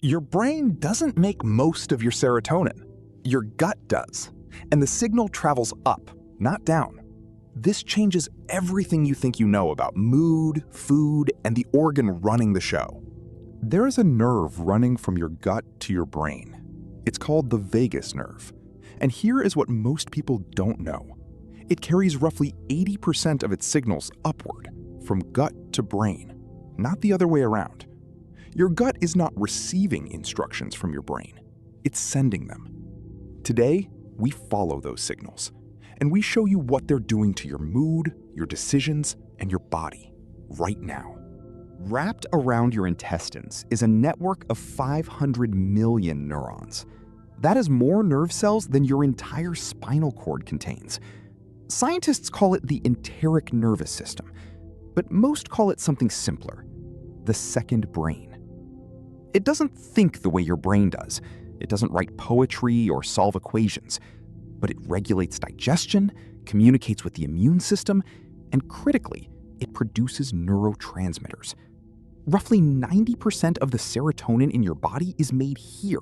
Your brain doesn't make most of your serotonin. Your gut does. And the signal travels up, not down. This changes everything you think you know about mood, food, and the organ running the show. There is a nerve running from your gut to your brain. It's called the vagus nerve. And here is what most people don't know. It carries roughly 80% of its signals upward, from gut to brain, not the other way around. Your gut is not receiving instructions from your brain. It's sending them. Today, we follow those signals, and we show you what they're doing to your mood, your decisions, and your body right now. Wrapped around your intestines is a network of 500 million neurons. That is more nerve cells than your entire spinal cord contains. Scientists call it the enteric nervous system, but most call it something simpler, the second brain. It doesn't think the way your brain does. It doesn't write poetry or solve equations, but it regulates digestion, communicates with the immune system, and critically, it produces neurotransmitters. Roughly 90% of the serotonin in your body is made here,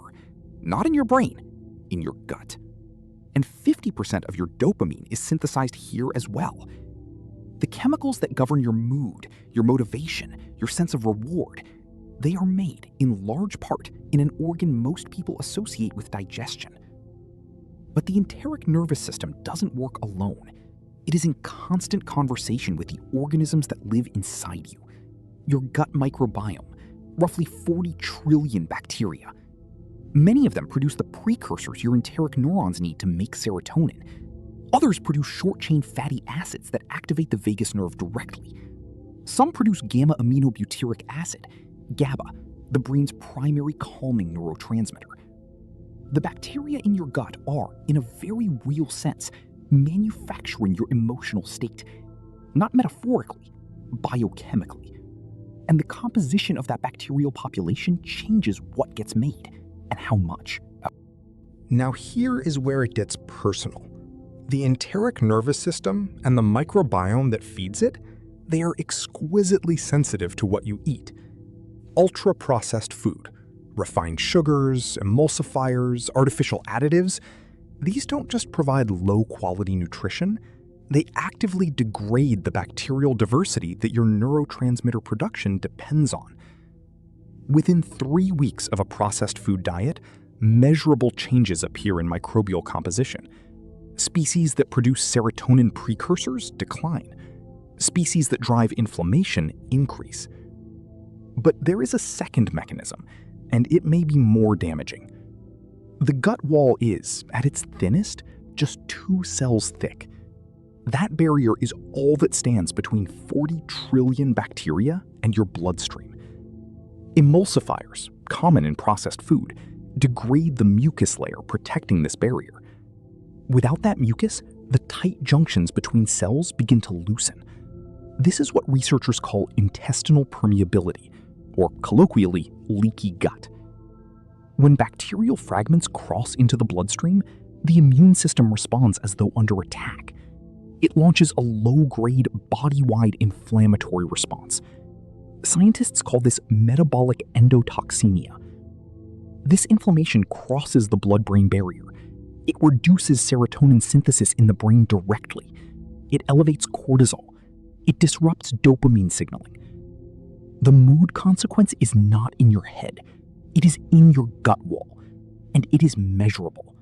not in your brain, in your gut. And 50% of your dopamine is synthesized here as well. The chemicals that govern your mood, your motivation, your sense of reward, they are made, in large part, in an organ most people associate with digestion. But the enteric nervous system doesn't work alone. It is in constant conversation with the organisms that live inside you. Your gut microbiome, roughly 40 trillion bacteria. Many of them produce the precursors your enteric neurons need to make serotonin. Others produce short-chain fatty acids that activate the vagus nerve directly. Some produce gamma-aminobutyric acid, GABA, the brain's primary calming neurotransmitter. The bacteria in your gut are, in a very real sense, manufacturing your emotional state, not metaphorically, biochemically. And the composition of that bacterial population changes what gets made and how much. Now here is where it gets personal. The enteric nervous system and the microbiome that feeds it, they are exquisitely sensitive to what you eat. Ultra-processed food, refined sugars, emulsifiers, artificial additives, these don't just provide low-quality nutrition, they actively degrade the bacterial diversity that your neurotransmitter production depends on. Within 3 weeks of a processed food diet, measurable changes appear in microbial composition. Species that produce serotonin precursors decline. Species that drive inflammation increase. But there is a second mechanism, and it may be more damaging. The gut wall is, at its thinnest, just 2 cells thick. That barrier is all that stands between 40 trillion bacteria and your bloodstream. Emulsifiers, common in processed food, degrade the mucus layer protecting this barrier. Without that mucus, the tight junctions between cells begin to loosen. This is what researchers call intestinal permeability, or colloquially, leaky gut. When bacterial fragments cross into the bloodstream, the immune system responds as though under attack. It launches a low-grade, body-wide inflammatory response. Scientists call this metabolic endotoxemia. This inflammation crosses the blood-brain barrier. It reduces serotonin synthesis in the brain directly. It elevates cortisol. It disrupts dopamine signaling. The mood consequence is not in your head. It is in your gut wall, and it is measurable.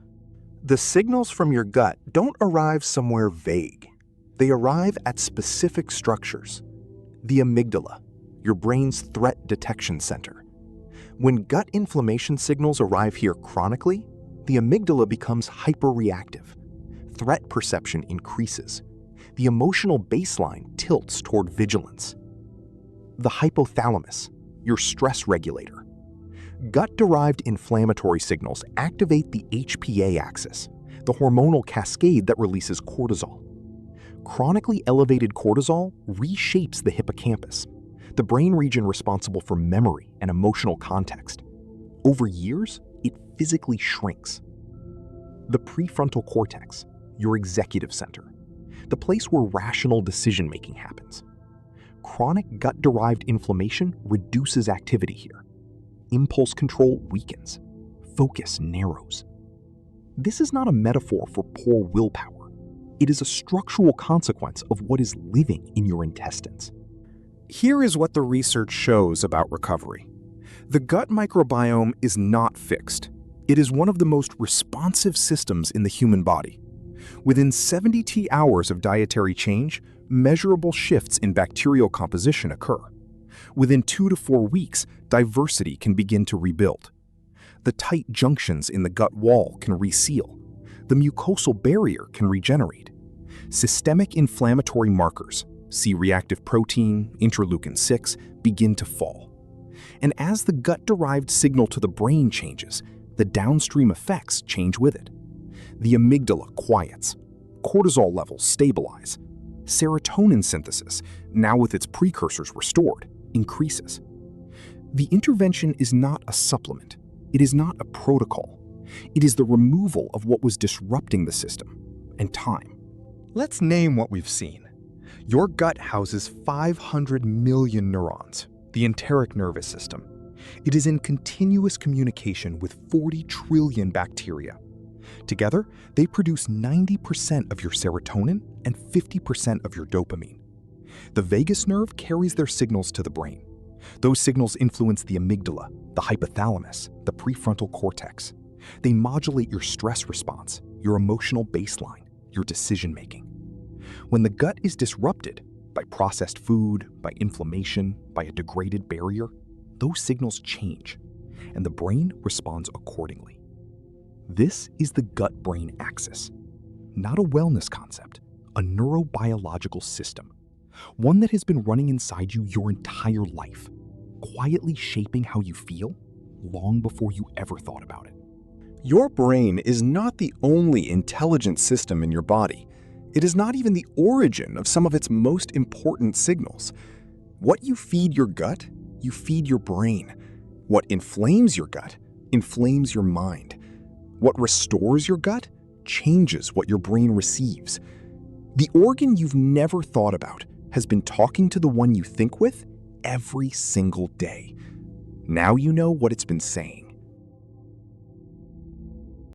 The signals from your gut don't arrive somewhere vague. They arrive at specific structures. The amygdala, your brain's threat detection center. When gut inflammation signals arrive here chronically, the amygdala becomes hyperreactive. Threat perception increases. The emotional baseline tilts toward vigilance. The hypothalamus, your stress regulator. Gut-derived inflammatory signals activate the HPA axis, the hormonal cascade that releases cortisol. Chronically elevated cortisol reshapes the hippocampus, the brain region responsible for memory and emotional context. Over years, it physically shrinks. The prefrontal cortex, your executive center, the place where rational decision-making happens. Chronic gut-derived inflammation reduces activity here. impulse control weakens. Focus narrows. This is not a metaphor for poor willpower. It is a structural consequence of what is living in your intestines. Here is what the research shows about recovery. The gut microbiome is not fixed. It is one of the most responsive systems in the human body. Within 72 hours of dietary change, measurable shifts in bacterial composition occur. Within 2 to 4 weeks, diversity can begin to rebuild. The tight junctions in the gut wall can reseal. The mucosal barrier can regenerate. Systemic inflammatory markers, C-reactive protein, interleukin-6, begin to fall. And as the gut-derived signal to the brain changes, the downstream effects change with it. The amygdala quiets. Cortisol levels stabilize. Serotonin synthesis, now with its precursors restored, increases. The intervention is not a supplement. It is not a protocol. It is the removal of what was disrupting the system, and time. Let's name what we've seen. Your gut houses 500 million neurons, the enteric nervous system. It is in continuous communication with 40 trillion bacteria. Together, they produce 90% of your serotonin and 50% of your dopamine. The vagus nerve carries their signals to the brain. Those signals influence the amygdala, the hypothalamus, the prefrontal cortex. They modulate your stress response, your emotional baseline, your decision-making. When the gut is disrupted by processed food, by inflammation, by a degraded barrier, those signals change, and the brain responds accordingly. This is the gut-brain axis, not a wellness concept, a neurobiological system, one that has been running inside you your entire life, quietly shaping how you feel long before you ever thought about it. Your brain is not the only intelligent system in your body. It is not even the origin of some of its most important signals. What you feed your gut, you feed your brain. What inflames your gut, inflames your mind. What restores your gut changes what your brain receives. The organ you've never thought about has been talking to the one you think with every single day. Now you know what it's been saying.